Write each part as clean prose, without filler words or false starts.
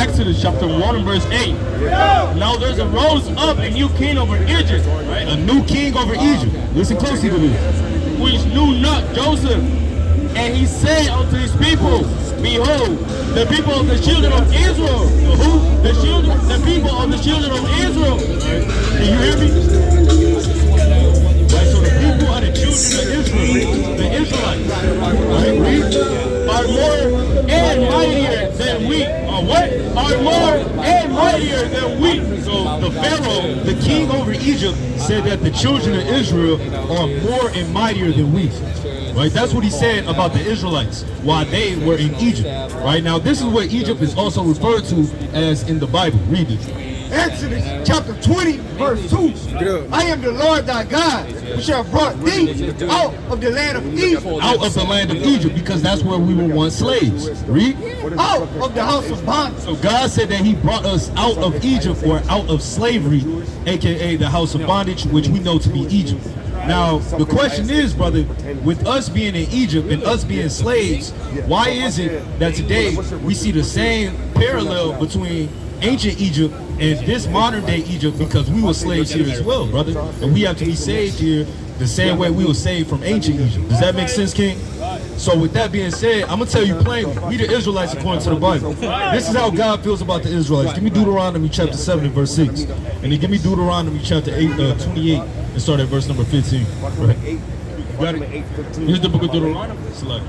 Exodus chapter 1 and verse 8. Now there's arose up a new king over Egypt, right? A new king over Egypt. Listen closely to this. Which knew not Joseph. And he said unto his people, behold, the people of the children of Israel. Who? The people of the children of Israel. Can you hear me? Right, so the people are the children of Israel, the Israelites, right? Are more and mightier than we. What? Are more and mightier than we. So the Pharaoh, the king over Egypt, said that the children of Israel are more and mightier than we. Right, that's what he said about the Israelites while they were in Egypt. Right, now this is what Egypt is also referred to as in the Bible. Read it. Exodus chapter 20 verse 2. I am the Lord thy God, which have brought thee out of the land of Egypt. Out of the land of Egypt, because that's where we were once slaves. Read. Out of the house of bondage. So God said that he brought us out of Egypt, or out of slavery, aka the house of bondage, which we know to be Egypt. Now, the question is, brother, with us being in Egypt and us being slaves, why is it that today we see the same parallel between ancient Egypt and this modern day Egypt? Because we were slaves here as well, brother. And we have to be saved here the same way we were saved from ancient Egypt. Does that make sense, King? So with that being said, I'm going to tell you plainly, we the Israelites according to the Bible. This is how God feels about the Israelites. Give me Deuteronomy chapter 7 and verse 6. And then give me Deuteronomy chapter 28 and start at verse number 15. Right. Got it? Here's the book of Deuteronomy. Select.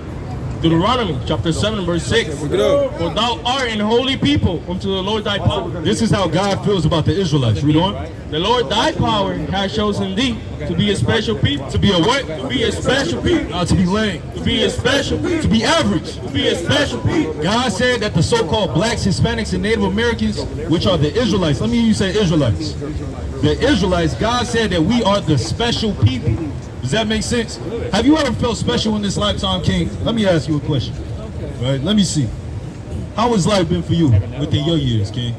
Deuteronomy chapter 7 and verse 6. For thou art an holy people unto the Lord thy power. This is how God feels about the Israelites. Read on. The Lord thy power has chosen thee to be a special people. To be a what? To be a special people. Not to be lame. To be a special people. To be average. To be a special people. God said that the so-called blacks, Hispanics, and Native Americans, which are the Israelites, let me hear you say Israelites. The Israelites, God said that we are the special people. Does that make sense? Have you ever felt special in this lifetime, King? Let me ask you a question. Right? Let me see. How has life been for you within your years, King?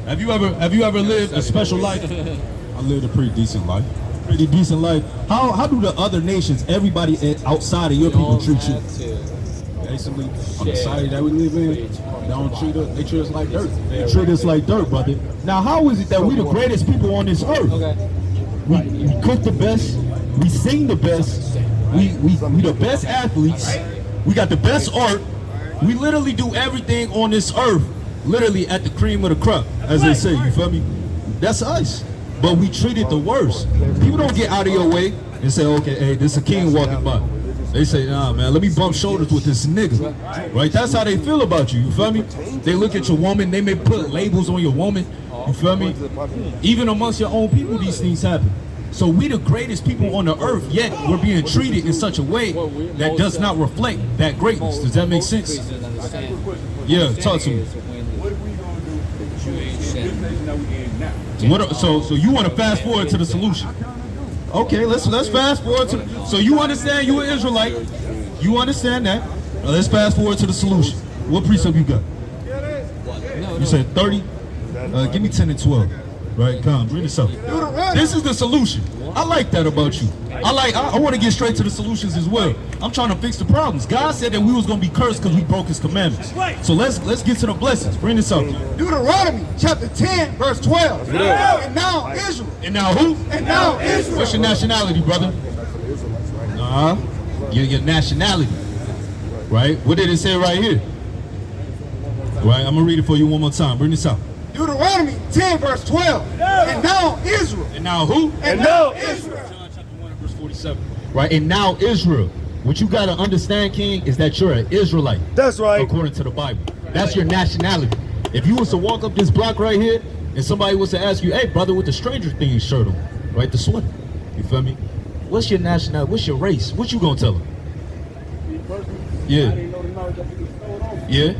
Have you ever lived a special life? I lived a pretty decent life. Pretty decent life. How do the other nations, everybody outside of your people, treat you? Basically, on the side that we live in, they treat us like dirt. They treat us like dirt, brother. Now, how is it that we the greatest people on this earth? We cook the best, we sing the best, we the best athletes, we got the best art, we literally do everything on this earth, literally at the cream of the crop, as they say, you feel me? That's us. But we treat it the worst. People don't get out of your way and say, okay, hey, this is a king walking by. They say, nah, man, let me bump shoulders with this nigga. Right? That's how they feel about you. You feel me? They look at your woman. They may put labels on your woman. You feel me? Even amongst your own people, these things happen. So we the greatest people on the earth, yet we're being treated in such a way that does not reflect that greatness. Does that make sense? Yeah, talk to me. So you want to fast forward to the solution? Okay, let's fast forward to. So you understand you an Israelite? You understand that? Now let's fast forward to the solution. What precept you got? You said 30. Give me 10 and 12. Right, come, bring this up. This is the solution. I like that about you. I want to get straight to the solutions as well. I'm trying to fix the problems. God said that we was going to be cursed because we broke his commandments. So let's get to the blessings. Bring this up. Deuteronomy chapter 10 verse 12. And now Israel. And now who? And now Israel. What's your nationality, brother? Your nationality. Right? What did it say right here? Right, I'm going to read it for you one more time. Bring this up. Deuteronomy 10 verse 12. And now Israel. And now who? And now Israel. John chapter 1 verse 47. Right, and now Israel. What you got to understand, King, is that you're an Israelite. That's right. According to the Bible. That's your nationality. If you was to walk up this block right here and somebody was to ask you, hey, brother, with the Stranger Things shirt on, right, the sweater, you feel me? What's your nationality? What's your race? What you gonna tell them? Yeah. Yeah.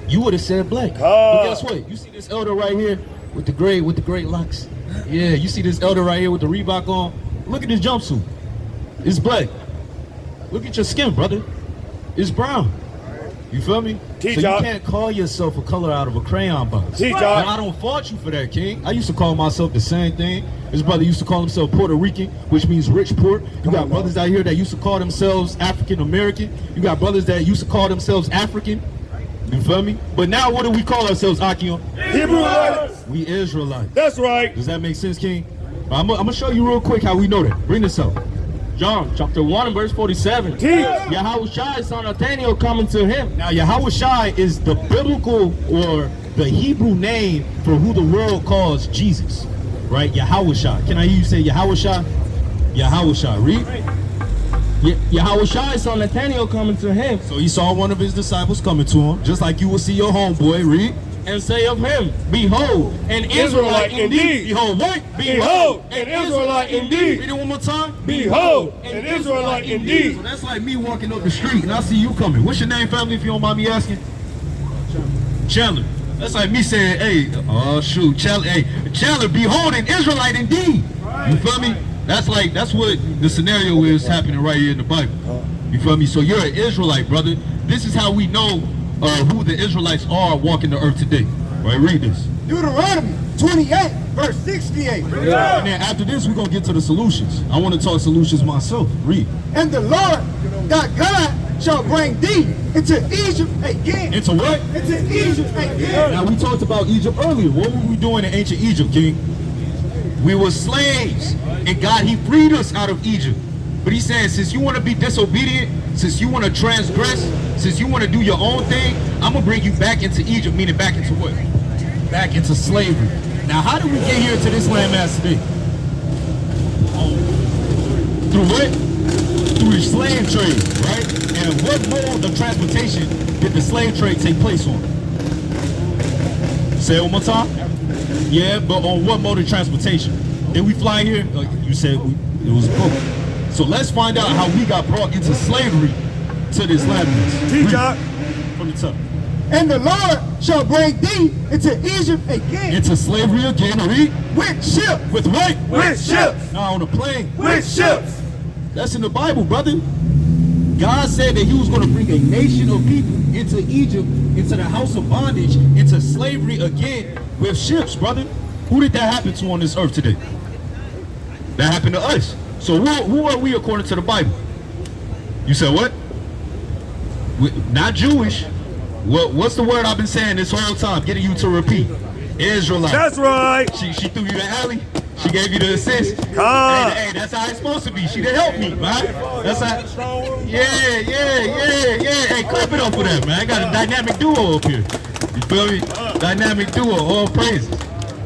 You would have said black. But guess what? You see this elder right here with the great locks. Yeah, you see this elder right here with the Reebok on. Look at this jumpsuit. It's black. Look at your skin, brother. It's brown. You feel me? So you can't call yourself a color out of a crayon box. And I don't fault you for that, King. I used to call myself the same thing. His brother used to call himself Puerto Rican, which means rich poor. You got brothers out here that used to call themselves African American. You got brothers that used to call themselves African. You feel me? But now what do we call ourselves, Akion? Hebrewites. We Israelites. That's right. Does that make sense, King? I'm gonna show you real quick how we know that. Bring this up. John chapter 1 and verse 47. Yahawaah son Nathaniel coming to him. Now, Yahawaah is the biblical or the Hebrew name for who the world calls Jesus, right? Yahawaah. Can I hear you say Yahawaah? Yahawaah. Read. Yahawaah son Nathaniel coming to him. So he saw one of his disciples coming to him, just like you will see your homeboy. Read. And say of him, behold, an Israelite indeed. Behold, what? Behold, an Israelite indeed. Read it one more time. Behold, an Israelite indeed. So that's like me walking up the street and I see you coming. What's your name, family, if you don't mind me asking? Chandler. That's like me saying, hey, oh shoot, Chandler, hey, Chandler, behold, an Israelite indeed. You feel me? That's what the scenario is happening right here in the Bible. You feel me? So you're an Israelite, brother. This is how we know who the Israelites are walking the earth today. Right, read this. Deuteronomy 28, verse 68. And then after this, we're going to get to the solutions. I want to talk solutions myself. Read. And the Lord thy God shall bring thee into Egypt again. Into what? Into Egypt again. Now, we talked about Egypt earlier. What were we doing in ancient Egypt, King? We were slaves, and God, he freed us out of Egypt. But he said, since you want to be disobedient, since you want to transgress, since you want to do your own thing, I'm going to bring you back into Egypt, meaning back into what? Back into slavery. Now, how did we get here to this landmass today? Through what? Through the slave trade, right? And what mode of transportation did the slave trade take place on? Say it one more time. Yeah, but on what mode of transportation? Did we fly here? You said it was a boat. So let's find out how we got brought into slavery to this landmass. T-Jock. From the top. And the Lord shall bring thee into Egypt again. Into slavery again, read. With ships. With what? With ships. Now on a plane. With ships. That's in the Bible, brother. God said that he was going to bring a nation of people into Egypt, into the house of bondage, into slavery again with ships, brother. Who did that happen to on this earth today? That happened to us. So who are we according to the Bible? You said what? Not Jewish. What's the word I've been saying this whole time, getting you to repeat? Israelite. That's right. She threw you the alley. She gave you the assist. Ah. Hey, that's how it's supposed to be. She done helped me, man. That's how. Yeah. Hey, clap it up for that, man. I got a dynamic duo up here. You feel me? Dynamic duo, all praises.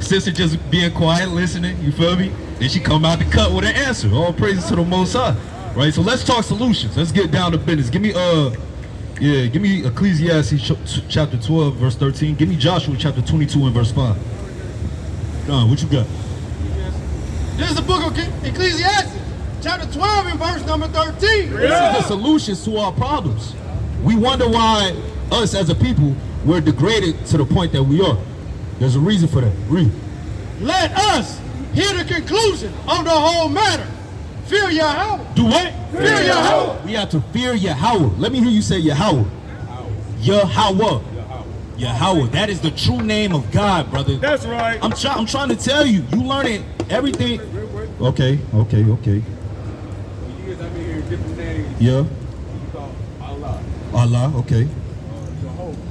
Sister just being quiet, listening. You feel me? Then she come out the cut with an answer. All praises to the Most High. Right. So let's talk solutions. Let's get down to business. Give me Ecclesiastes chapter 12, verse 13. Give me Joshua chapter 22 and verse 5. What you got? This is the book of Ecclesiastes, chapter 12 and verse number 13. This is the solutions to our problems. We wonder why us as a people we're degraded to the point that we are. There's a reason for that. Read. Let us hear the conclusion of the whole matter. Fear Yahawah. Do what? Fear Yahawah. We have to fear Yahawah. Let me hear you say Yahawah. Yahawah. Yahawah. That is the true name of God, brother. That's right. I'm trying to tell you. You learning everything. Okay. Yeah. Allah. Okay.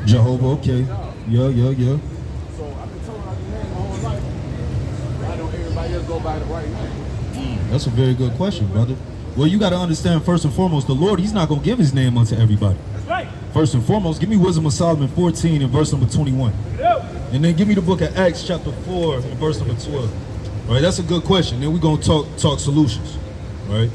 Jehovah. Okay. Yeah. So I've been telling our name my whole life. Why don't everybody else go by the right name? That's a very good question, brother. Well, you got to understand, first and foremost, the Lord, he's not going to give his name unto everybody. That's right. First and foremost, give me Wisdom of Solomon 14 and verse number 21. And then give me the book of Acts chapter 4 and verse number 12. All right, that's a good question. Then we're going to talk solutions. All right.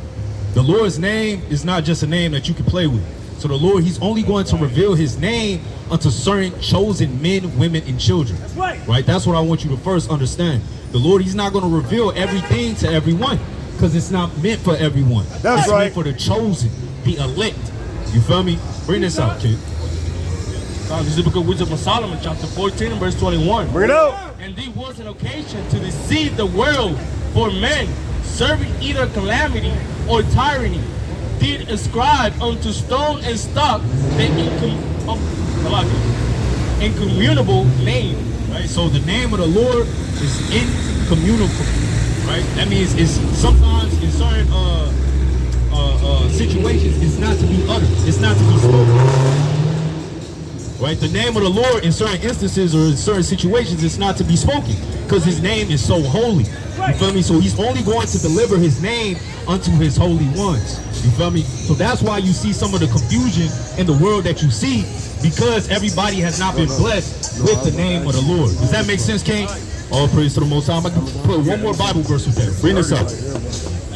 The Lord's name is not just a name that you can play with. So the Lord, he's only going to reveal his name unto certain chosen men, women, and children. That's right. Right? That's what I want you to first understand. The Lord, he's not going to reveal everything to everyone because it's not meant for everyone. That's it's right. meant for the chosen, the elect. You feel me? Bring this out, kid. This is the book of Wisdom of Solomon, chapter 14 and verse 21. Bring it out. And there was an occasion to deceive the world, for men serving either calamity or tyranny did ascribe unto stone and stock the incommunicable name. Right? So the name of the Lord is incommunicable. Right? That means it's sometimes in certain situations it's not to be uttered. It's not to be spoken. right? The name of the Lord in certain instances or in certain situations is not to be spoken because his name is so holy. You feel me? So he's only going to deliver his name unto his holy ones. You feel me? So that's why you see some of the confusion in the world that you see, because everybody has not been blessed with the name of the Lord. Does that make sense, King? All praise to the Most High. I'm going to put one more Bible verse with that. Bring this up.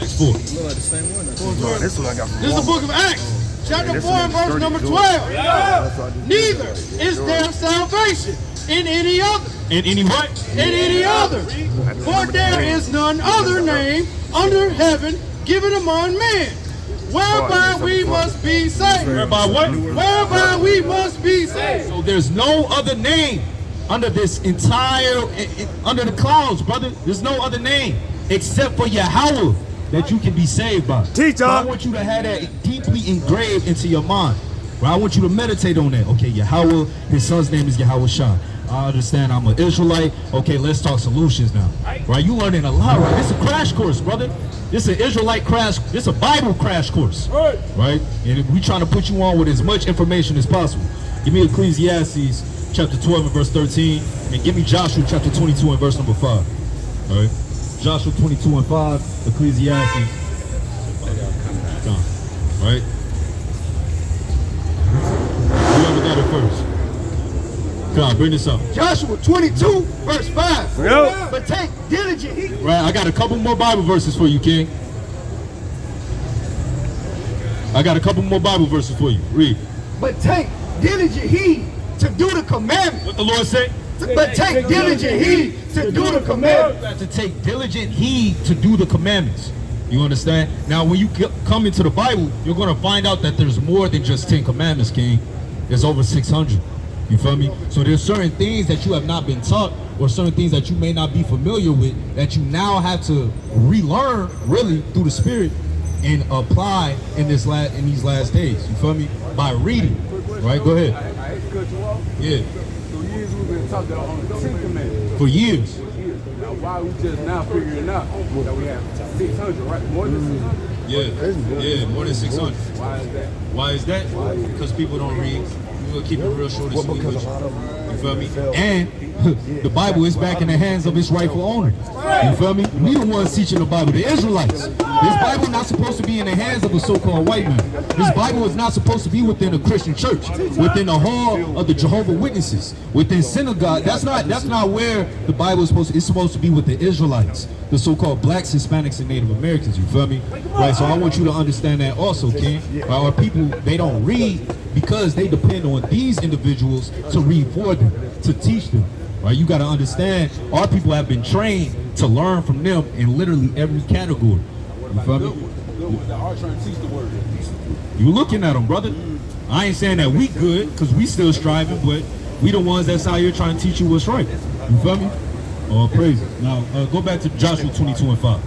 Acts 4. This is the book of Acts, chapter 4, verse number 12. Neither is there salvation in any other. In any what? In any other. For there is none other name under heaven given among men, whereby we must be saved. Whereby what? Whereby we must be saved. So there's no other name under this entire, under the clouds, brother. There's no other name except for YAHAWAH that you can be saved by. Teacher. So I want you to have that deeply engraved into your mind. Right? I want you to meditate on that. Okay, YAHAWAH, his son's name is YAHAWAH. I understand I'm an Israelite. Okay, let's talk solutions now. Right? You learning a lot, right? This is a crash course, brother. This is an Israelite crash. This is a Bible crash course. Right? And we trying to put you on with as much information as possible. Give me Ecclesiastes chapter 12 and verse 13. And give me Joshua chapter 22 and verse number 5. All right? Joshua 22 and 5, Ecclesiastes. Right? Whoever got it first. Come on, bring this up. Joshua 22, verse 5. Yep. But take diligent heed. Right, I got a couple more Bible verses for you, King. I got a couple more Bible verses for you. Read. But take diligent heed to do the commandments. What the Lord say? But take diligent heed to do the You commandments. have to take diligent heed to do the commandments. You understand? Now, when you come into the Bible, you're going to find out that there's more than just 10 commandments, King. There's over 600. You feel me? So there's certain things that you have not been taught, or certain things that you may not be familiar with, that you now have to relearn, really, through the Spirit, and apply in these last days. You feel me? By reading. Right? Go ahead. I hate to cut you off. Yeah. For years we've been talking on the 10 commandments. For years. Now why we just now figuring out that we have 600, right? More than 600? Yeah, more than 600. Why is that? Why is that? Because people don't read. We'll keep it real short and sweet with you. You feel me? And the Bible is back in the hands of its rightful owner. You feel me? We the ones teaching the Bible, the Israelites. This Bible is not supposed to be in the hands of a so-called white man. This Bible is not supposed to be within a Christian church, within the hall of the Jehovah's Witnesses, within synagogue. That's not where the Bible is supposed to. It's supposed to be with the Israelites, the so-called blacks, Hispanics, and Native Americans. You feel me? Right. So I want you to understand that also, King. Right? Our people, they don't read because they depend on these individuals to read for them, to teach them. Right? You got to understand, our people have been trained to learn from them in literally every category. You feel me? That are trying to teach the word. You looking at them, brother. I ain't saying that we good, because we still striving, but we the ones that's out here trying to teach you what's right. You feel me? Oh, praise it. Now, go back to Joshua 22 and 5.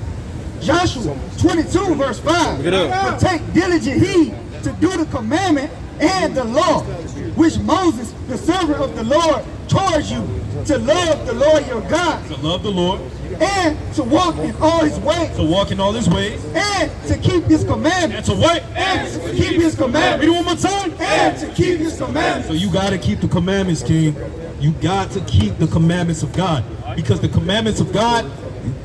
Joshua 22, verse 5. But take diligent heed to do the commandment and the law, which Moses, the servant of the Lord, charged you to love the Lord your God, To love the Lord, and to walk in all his ways, to walk in all his ways, and to keep his commandments, and to what? and to keep his Read it commandments, one more time. and to keep his commandments. So you got to keep the commandments, King. You got to keep the commandments of God, because the commandments of God,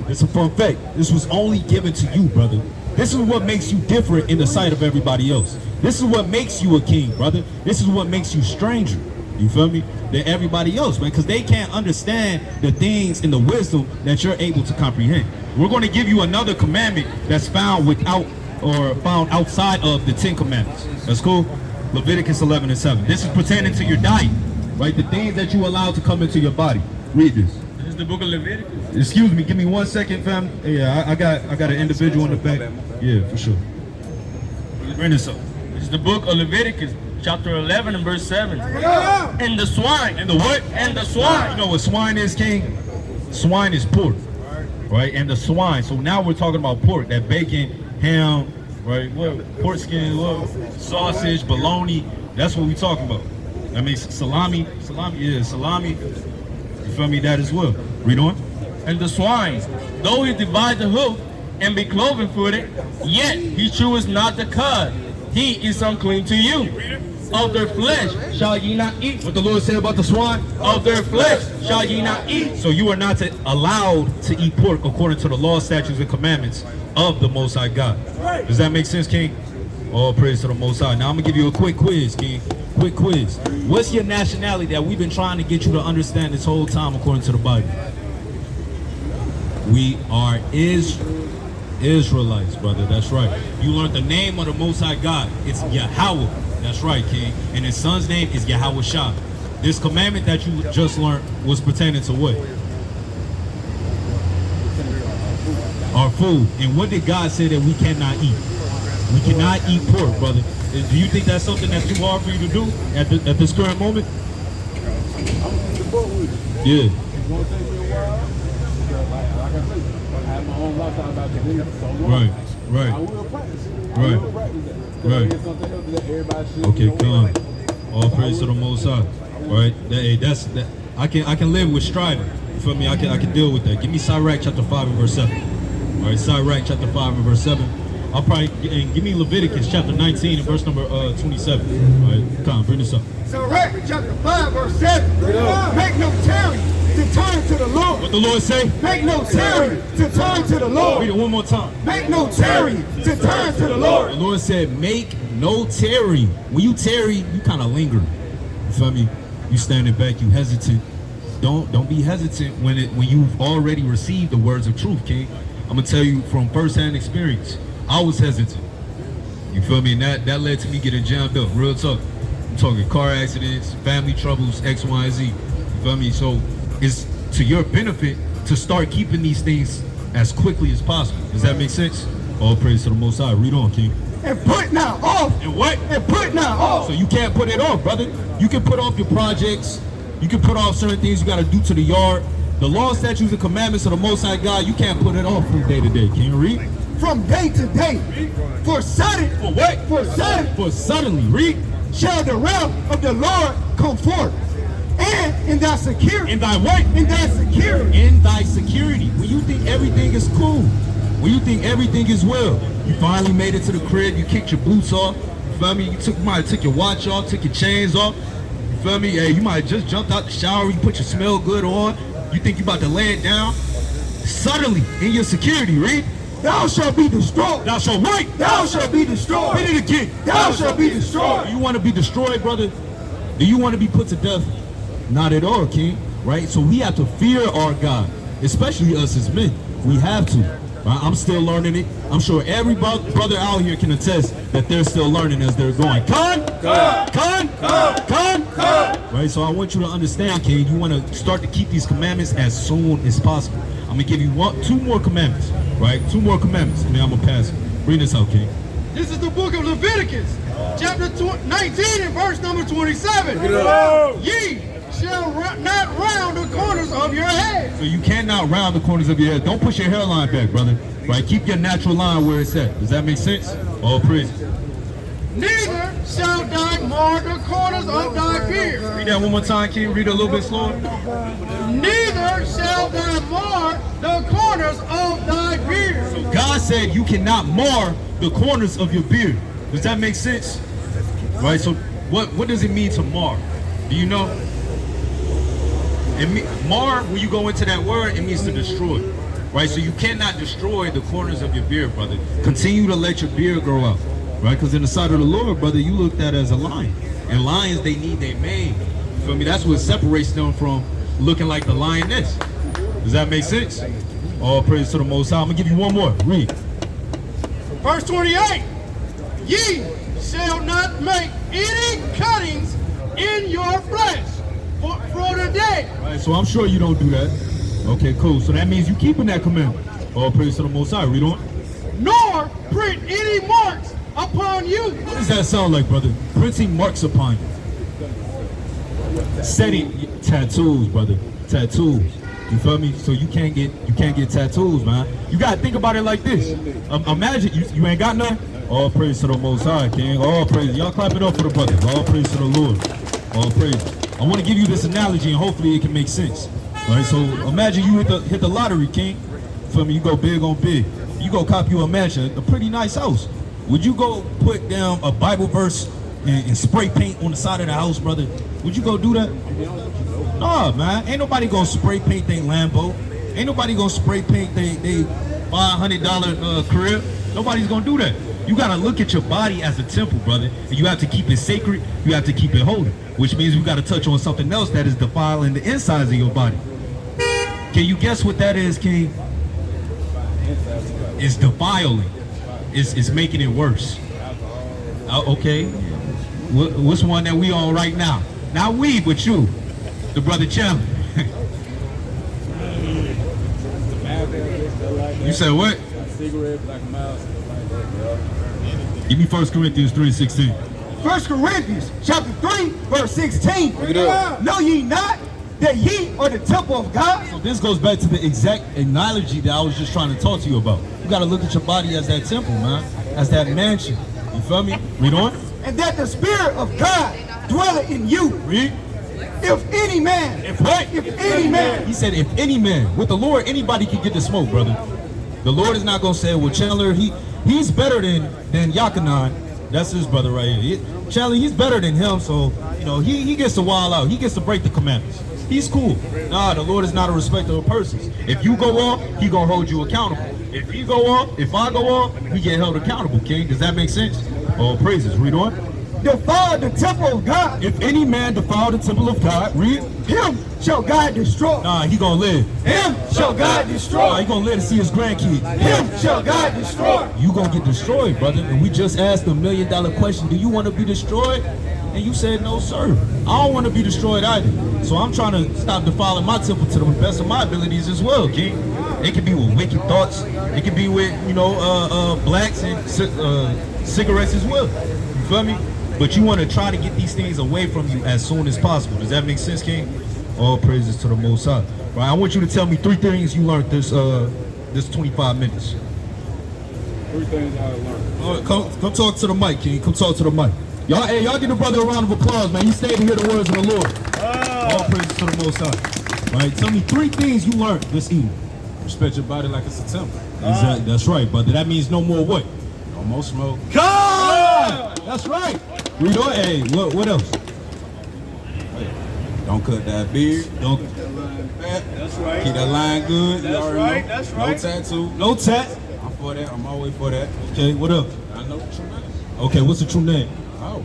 it's a fun fact, this was only given to you, brother. This is what makes you different in the sight of everybody else. This is what makes you a king, brother. This is what makes you stranger, you feel me, than everybody else, man, because they can't understand the things and the wisdom that you're able to comprehend. We're going to give you another commandment that's found without, or found outside of the 10 commandments. That's cool? Leviticus 11 and 7. This is pertaining to your diet, right? The things that you allow to come into your body. Read this. This is the book of Leviticus. Excuse me, give me 1 second, fam. Yeah, I got an individual in the back. Yeah, for sure. Bring this up. This is the book of Leviticus, chapter 11 and verse 7. And the swine. And the what? And the swine. You know what swine is, King? Swine is pork, right? And the swine. So now we're talking about pork, that bacon, ham, right? What? Pork skin, what? Sausage, bologna. That's what we're talking about. I mean, salami, yeah, salami. You feel me? That as well. Read on. And the swine, though he divide the hoof and be cloven footed, yet he cheweth not the cud. He is unclean to you. Of their flesh shall ye not eat. What the Lord said about the swine? Of their flesh shall ye not eat. So you are not allowed to eat pork according to the law, statutes, and commandments of the Most High God. Does that make sense, King? All praise to the Most High. Now I'm gonna give you a quick quiz, King. Quick quiz. What's your nationality that we've been trying to get you to understand this whole time according to the Bible? We are Israelites, brother. That's right. You learned the name of the Most High God. It's YAHAWAH. That's right, King. And his son's name is YAHAWAH. This commandment that you just learned was pertaining to what? Our food. And what did God say that we cannot eat? We cannot eat pork, brother. Do you think that's something that's too hard for you to do at this current moment? Yeah. It's gonna take me a while. Like I said, I have my own lifestyle about to live so long. Right, right. I will practice it. Right. I will practice that. Right. It's something else that everybody should. Okay, come. All praise to the Most High. Right? That's I can live with striving. You feel me? I can deal with that. Give me Sirach chapter 5 and verse 7. All right, Sirach chapter 5 and verse 7. I'll probably and give me Leviticus chapter 19 and verse number 27. All right, come, bring this up. So right, chapter 5, verse 7. Make no tarry to turn to the Lord. What the Lord say? Make no tarry to turn to the Read Lord. it one more time. Make no tarry to turn to the The Lord. Lord said, make no tarry. When you tarry, you kind of linger. You feel me? You standing back, you hesitant. Don't be hesitant when you've already received the words of truth, King. I'm gonna tell you from first-hand experience. I was hesitant. You feel me? And that led to me getting jammed up. Real talk. I'm talking car accidents, family troubles, X, Y, and Z. You feel me? So it's to your benefit to start keeping these things as quickly as possible. Does that make sense? All praise to the Most High. Read on, King. And put now off. And what? And put now off. So you can't put it off, brother. You can put off your projects. You can put off certain things you got to do to the yard. The law, statutes, and commandments of the Most High God, you can't put it off from day to day. Can you read? From day to day. For sudden. For what? For sudden. For suddenly. Read. Shall the wrath of the Lord come forth. And in thy security. In thy what? In thy security. In thy security. When you think everything is cool. When you think everything is well. You finally made it to the crib. You kicked your boots off. You feel me? You might have took your watch off. Took your chains off. You feel me? Hey, you might have just jumped out the shower. You put your smell good on. You think you about to lay it down. Suddenly, in your security, read. Thou shalt be destroyed. Thou shalt what? Thou shalt be destroyed. Hit it again. Thou shalt be destroyed. Do you want to be destroyed, brother? Do you want to be put to death? Not at all, King. Right? So we have to fear our God, especially us as men. We have to. Right? I'm still learning it. I'm sure every brother out here can attest that they're still learning as they're going. Con. Right? So I want you to understand, King. You want to start to keep these commandments as soon as possible. I'm going to give you two more commandments. Right? 2 more commandments. And then I'm going to pass it. Bring this out, King. This is the book of Leviticus, chapter 19 and verse number 27. Ye shall not round the corners of your head. So you cannot round the corners of your head. Don't push your hairline back, brother. Right? Keep your natural line where it's at. Does that make sense? All praise. Neither shall thou mar the corners of thy beard. Read that one more time, King. Read it a little bit slower. Neither shall thou mar the corners of thy beard. So God said you cannot mar the corners of your beard. Does that make sense? Right? So what does it mean to mar? Do you know? Mar, when you go into that word, it means to destroy. Right? So you cannot destroy the corners of your beard, brother. Continue to let your beard grow out. Right? Because in the sight of the Lord, brother, you looked at as a lion. And lions, they need their mane. You feel me? That's what separates them from looking like the lioness. Does that make sense? All praise to the Most High. I'm going to give you one more. Read. Verse 28. Ye shall not make any cuttings in your flesh for the day. Right, so I'm sure you don't do that. Okay, cool. So that means you keeping that commandment. All praise to the Most High. Read on. Nor print any marks upon you. What does that sound like, brother? Printing marks upon you. Setting tattoos, brother. Tattoos. You feel me? So you can't get tattoos, man. You gotta think about it like this. Imagine you ain't got none. All praise to the Most High, King. All praise. Y'all clap it up for the brothers. All praise to the Lord. All praise. I want to give you this analogy, and hopefully it can make sense. All right. So imagine you hit the lottery, King. Feel me? You go big on big. You go cop you a mansion, a pretty nice house. Would you go put down a Bible verse and spray paint on the side of the house, brother, would you go do that? No, man. Ain't nobody gonna spray paint their Lambo. Ain't nobody gonna spray paint they $500 crib. Nobody's gonna do that. You gotta look at your body as a temple, brother, and you have to keep it sacred. You have to keep it holy, which means we gotta touch on something else that is defiling the insides of your body. Can you guess what that is, King? It's defiling. It's making it worse. Okay. What's one that we on right now? Not we, but you, the brother Chandler. You said what? Cigarette, black mouse, like that. Give me 1 Corinthians 3:16. 1 Corinthians chapter 3, verse 16. Know ye not that ye are the temple of God? So this goes back to the exact analogy that I was just trying to talk to you about. You got to look at your body as that temple, man, as that mansion. You feel me? Read on. And that the Spirit of God dwelleth in you. Read. If any man. If what? If any man. He said, if any man. With the Lord, anybody can get the smoke, brother. The Lord is not going to say, well, Chandler, he's better than Yakanan. That's his brother right here. Chandler, he's better than him, so, you know, he gets to wild out. He gets to break the commandments. He's cool. Nah, the Lord is not a respecter of persons. If you go off, he going to hold you accountable. If he go off, if I go off, we get held accountable, King. Does that make sense? Oh, praises. Read on. Defile the temple of God. If any man defile the temple of God, read. Him shall God destroy. Nah, he gonna live. Him shall God Nah, destroy. he gonna live to see his grandkids. Him shall God destroy. You gonna get destroyed, brother. And we just asked the $1 million question. Do you want to be destroyed? And you said, no, sir. I don't want to be destroyed either. So I'm trying to stop defiling my temple to the best of my abilities as well, King. It could be with wicked thoughts. It could be with, you know, blacks and cigarettes as well. You feel me? But you want to try to get these things away from you as soon as possible. Does that make sense, King? All praises to the Most High. Right, I want you to tell me 3 things you learned this 25 minutes. 3 things I learned. All right, come talk to the mic, King. Come talk to the mic. Y'all, hey, y'all give the brother a round of applause, man. He stayed to hear the words of the Lord. All praises to the Most High. All right, tell me 3 things you learned this evening. Respect your body like it's a temple. Exactly. That's right, brother. That means no more what? No more smoke. God! That's right. Read on. Hey, what else? Don't cut that beard. Don't. That's right. Keep that line good. You That's already right, know. that's No right. tattoo. No tat. I'm for that. I'm always for that. Okay, what else? I know what you mean. Okay, what's the true name? Oh.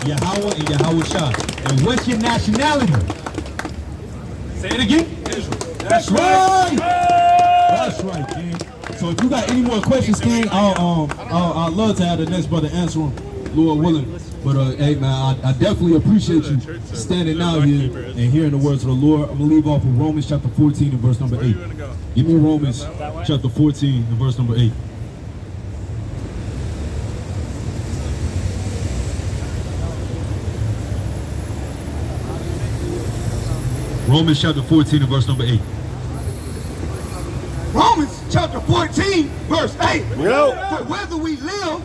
Yahawah and Yahawah. And what's your nationality? Say it again. That's right. That's right, King. So if you got any more questions, King, I'd love to have the next brother answer them, Lord willing. But hey, man, I definitely appreciate you standing out here and hearing the words of the Lord. I'm gonna leave off with Romans chapter 14 and verse number 8. Give me Romans chapter 14 and verse number 8. Romans chapter 14 and verse number 8. Romans chapter 14, verse 8. Yo. For whether we live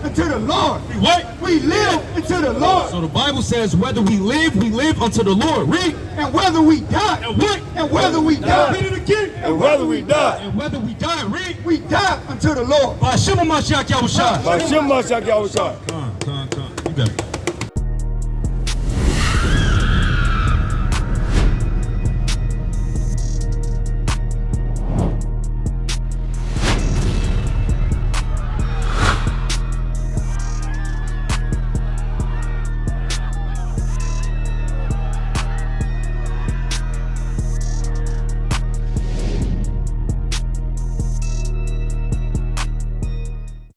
unto the Lord. What? We live unto the Lord. So the Bible says whether we live unto the Lord. Read. And whether we die. And what? And whether we die. Read it again. And whether we die. And whether we die. Read. We die unto the Lord. By Shema Mashiach Yahushua. By Shem Mashiach Yahushua. Come on. You got it.